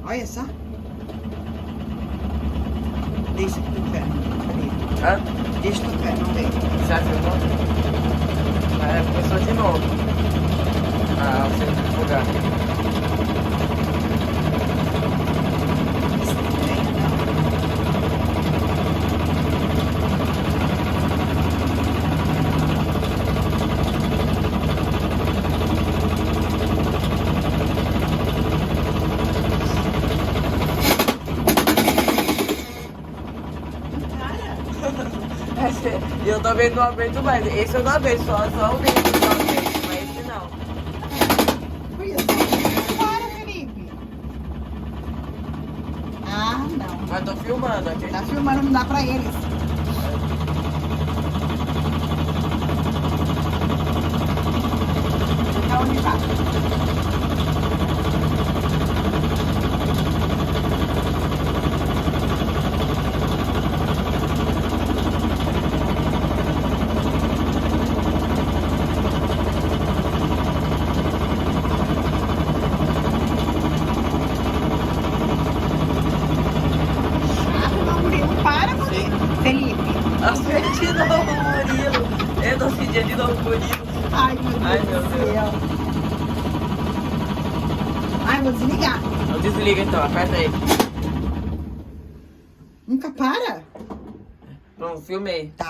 Olha só. Deixa que tu vê. Hã? Deixa que tu vê, não vê. Já filmou? Começou de novo. Ah, o centro de lugar. E eu também não aguento mais. Esse eu não aguento, só o dentro que eu aguento, mas esse não. Olha só. Para, Felipe. Ah, não. Mas tô filmando aqui. Tá filmando, não dá pra eles. Tá onde tá? Felipe. Acertei de novo o Murilo. Eu tô pedindo de novo o Murilo. Ai, meu Deus do céu. Ai, vou desligar. Não desliga então, aperta aí. Nunca para. Pronto, filmei. Tá.